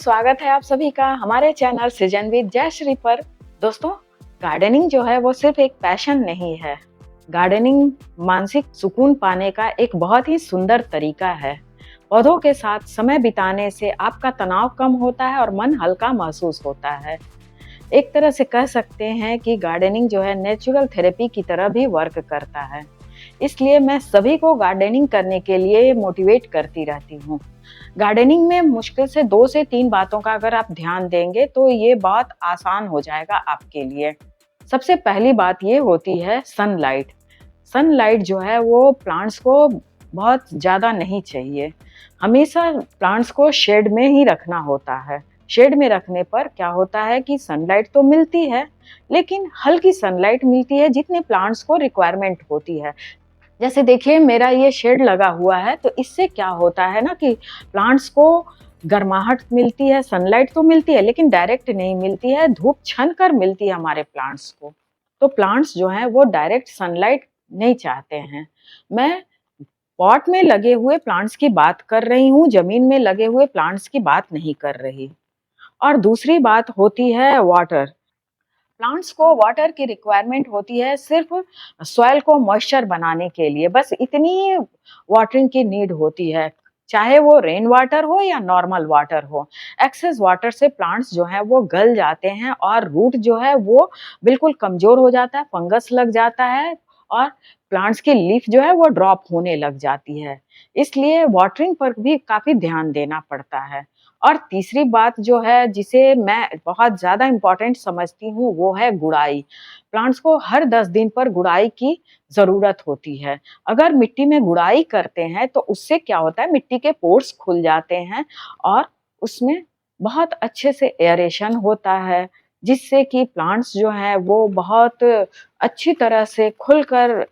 स्वागत है आप सभी का हमारे चैनल सीजन विद जयश्री पर। दोस्तों, गार्डनिंग जो है वो सिर्फ एक पैशन नहीं है। गार्डनिंग मानसिक सुकून पाने का एक बहुत ही सुंदर तरीका है। पौधों के साथ समय बिताने से आपका तनाव कम होता है और मन हल्का महसूस होता है। एक तरह से कह सकते हैं कि गार्डनिंग जो है नेचुरल थेरेपी की तरह भी वर्क करता है। इसलिए मैं सभी को गार्डनिंग करने के लिए मोटिवेट करती रहती हूँ। गार्डनिंग में मुश्किल से 2 से 3 बातों का अगर आप ध्यान देंगे तो ये बहुत आसान हो जाएगा आपके लिए। सबसे पहली बात ये होती है सनलाइट। सनलाइट जो है वो प्लांट्स को बहुत ज़्यादा नहीं चाहिए। हमेशा प्लांट्स को शेड में ही रखना होता है। शेड में रखने पर क्या होता है कि सनलाइट तो मिलती है, लेकिन हल्की सनलाइट मिलती है जितने प्लांट्स को रिक्वायरमेंट होती है। जैसे देखिए मेरा ये शेड लगा हुआ है, तो इससे क्या होता है ना कि प्लांट्स को गर्माहट मिलती है, सनलाइट तो मिलती है लेकिन डायरेक्ट नहीं मिलती है, धूप छन कर मिलती है हमारे प्लांट्स को। तो प्लांट्स जो हैं वो डायरेक्ट सनलाइट नहीं चाहते हैं। मैं पॉट में लगे हुए प्लांट्स की बात कर रही हूँ, जमीन में लगे हुए प्लांट्स की बात नहीं कर रही। और दूसरी बात होती है वाटर। प्लांट्स को वाटर की रिक्वायरमेंट होती है सिर्फ सॉइल को मॉइस्चर बनाने के लिए, बस इतनी वाटरिंग की नीड होती है, चाहे वो रेन वाटर हो या नॉर्मल वाटर हो। एक्सेस वाटर से प्लांट्स जो हैं वो गल जाते हैं और रूट जो है वो बिल्कुल कमजोर हो जाता है, फंगस लग जाता है और प्लांट्स की लीफ जो है वो ड्रॉप होने लग जाती है। इसलिए वाटरिंग पर भी काफी ध्यान देना पड़ता है। और तीसरी बात जो है जिसे मैं बहुत ज़्यादा इम्पोर्टेंट समझती हूँ वो है गुड़ाई। प्लांट्स को हर 10 दिन पर गुड़ाई की ज़रूरत होती है। अगर मिट्टी में गुड़ाई करते हैं तो उससे क्या होता है, मिट्टी के पोर्स खुल जाते हैं और उसमें बहुत अच्छे से एयरेशन होता है, जिससे कि प्लांट्स जो हैं वो बहुत अच्छी तरह से खुलकर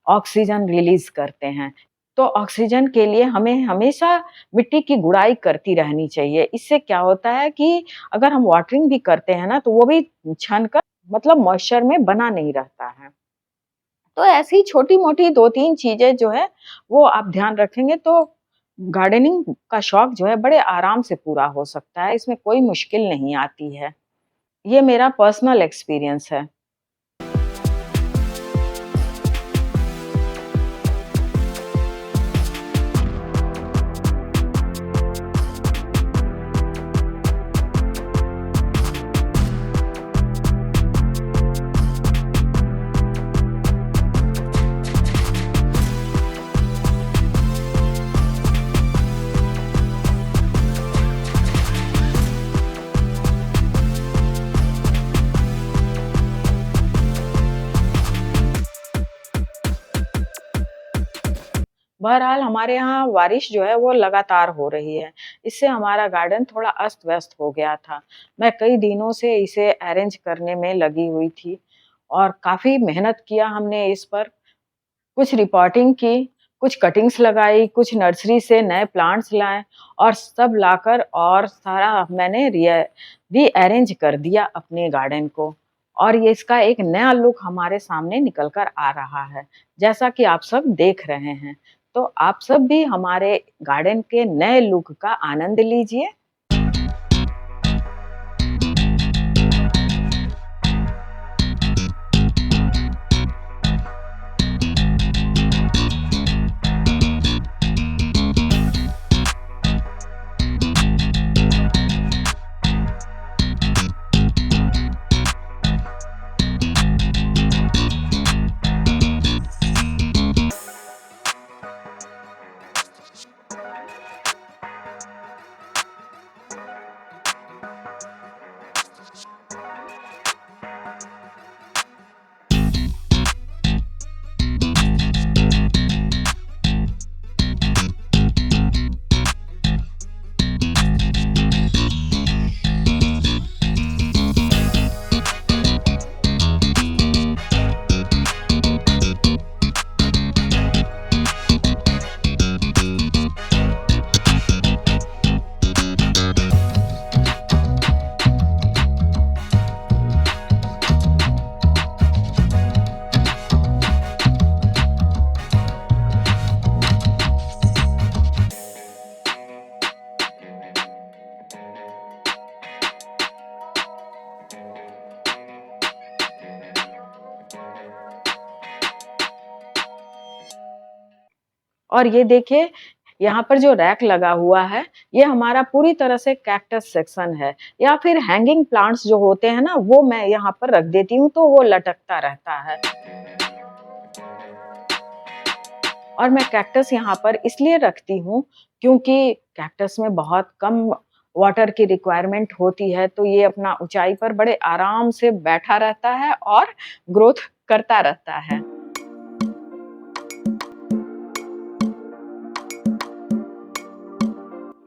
ऑक्सीजन रिलीज़ करते हैं। तो ऑक्सीजन के लिए हमें हमेशा मिट्टी की गुड़ाई करती रहनी चाहिए। इससे क्या होता है कि अगर हम वाटरिंग भी करते हैं ना तो वो भी छन कर मतलब मॉइस्चर में बना नहीं रहता है। तो ऐसी छोटी-मोटी 2-3 चीज़ें जो है वो आप ध्यान रखेंगे तो गार्डनिंग का शौक जो है बड़े आराम से पूरा हो सकता है। इसमें कोई मुश्किल नहीं आती है। ये मेरा पर्सनल एक्सपीरियंस है। बहरहाल हमारे यहाँ बारिश जो है वो लगातार हो रही है। इससे हमारा गार्डन थोड़ा अस्त-व्यस्त हो गया था। मैं कई दिनों से इसे अरेंज करने में लगी हुई थी और काफ़ी मेहनत किया हमने इस पर। कुछ रिपोर्टिंग की, कुछ कटिंग्स लगाई, कुछ नर्सरी से नए प्लांट्स लाए और सब लाकर और सारा मैंने रीअरेंज कर दिया अपने गार्डन को। और ये इसका एक नया लुक हमारे सामने निकल कर आ रहा है, जैसा कि आप सब देख रहे हैं। तो आप सब भी हमारे गार्डन के नए लुक का आनंद लीजिए। और ये देखिए यहाँ पर जो रैक लगा हुआ है, ये हमारा पूरी तरह से कैक्टस सेक्शन है या फिर हैंगिंग प्लांट्स जो होते हैं ना, वो मैं यहाँ पर रख देती हूँ तो वो लटकता रहता है। और मैं कैक्टस यहाँ पर इसलिए रखती हूँ क्योंकि कैक्टस में बहुत कम वाटर की रिक्वायरमेंट होती है, तो ये अपना ऊंचाई पर बड़े आराम से बैठा रहता है और ग्रोथ करता रहता है।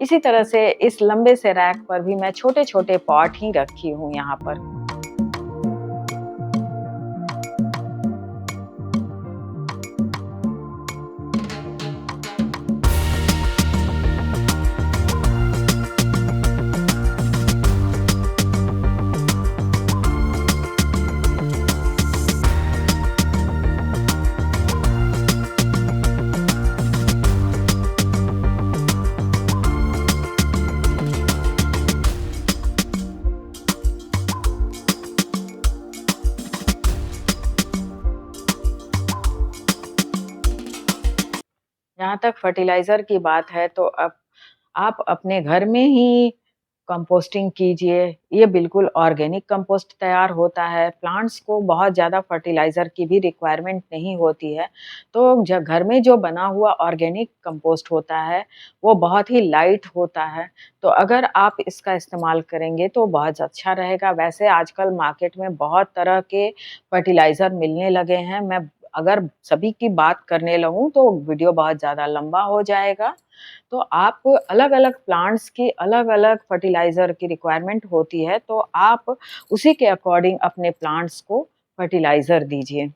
इसी तरह से इस लंबे से रैक पर भी मैं छोटे-छोटे पॉट ही रखी हूँ यहाँ पर। जहाँ तक फर्टिलाइज़र की बात है तो अब आप अपने घर में ही कंपोस्टिंग कीजिए। ये बिल्कुल ऑर्गेनिक कंपोस्ट तैयार होता है। प्लांट्स को बहुत ज़्यादा फर्टिलाइज़र की भी रिक्वायरमेंट नहीं होती है। तो ज घर में जो बना हुआ ऑर्गेनिक कंपोस्ट होता है, वो बहुत ही लाइट होता है। तो अगर आप इसका इस्तेमाल करेंगे तो बहुत अच्छा रहेगा। वैसे आजकल मार्केट में बहुत तरह के फर्टिलाइज़र मिलने लगे हैं। मैं अगर सभी की बात करने लगूँ तो वीडियो बहुत ज़्यादा लंबा हो जाएगा। तो आप अलग-अलग प्लांट्स की अलग-अलग फर्टिलाइज़र की रिक्वायरमेंट होती है, तो आप उसी के अकॉर्डिंग अपने प्लांट्स को फर्टिलाइज़र दीजिए।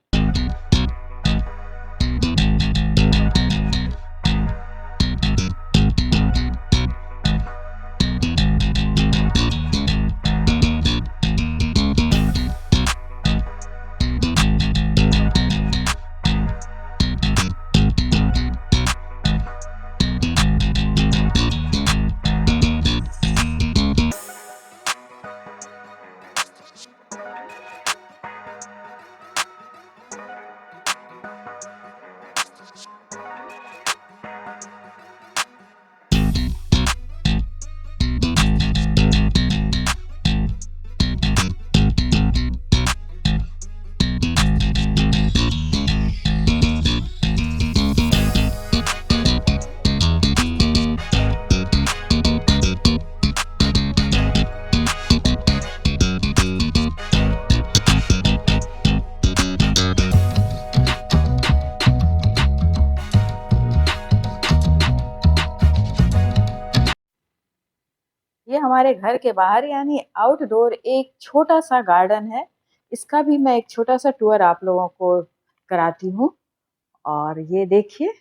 ये हमारे घर के बाहर यानी आउटडोर एक छोटा-सा गार्डन है। इसका भी मैं एक छोटा-सा टूर आप लोगों को कराती हूँ और ये देखिए।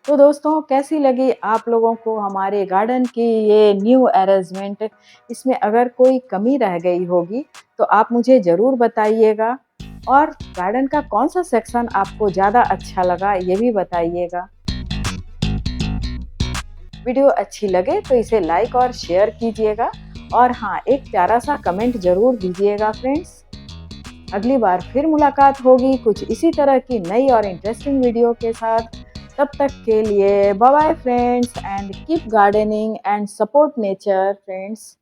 तो दोस्तों कैसी लगी आप लोगों को हमारे गार्डन की ये न्यू अरेंजमेंट? इसमें अगर कोई कमी रह गई होगी तो आप मुझे ज़रूर बताइएगा और गार्डन का कौन-सा सेक्शन आपको ज़्यादा अच्छा लगा ये भी बताइएगा। वीडियो अच्छी लगे तो इसे लाइक और शेयर कीजिएगा और हाँ, एक प्यारा-सा कमेंट ज़रूर दीजिएगा फ्रेंड्स। अगली बार फिर मुलाकात होगी कुछ इसी तरह की नई और इंटरेस्टिंग वीडियो के साथ। तब तक के लिए bye bye friends and keep gardening and support nature friends.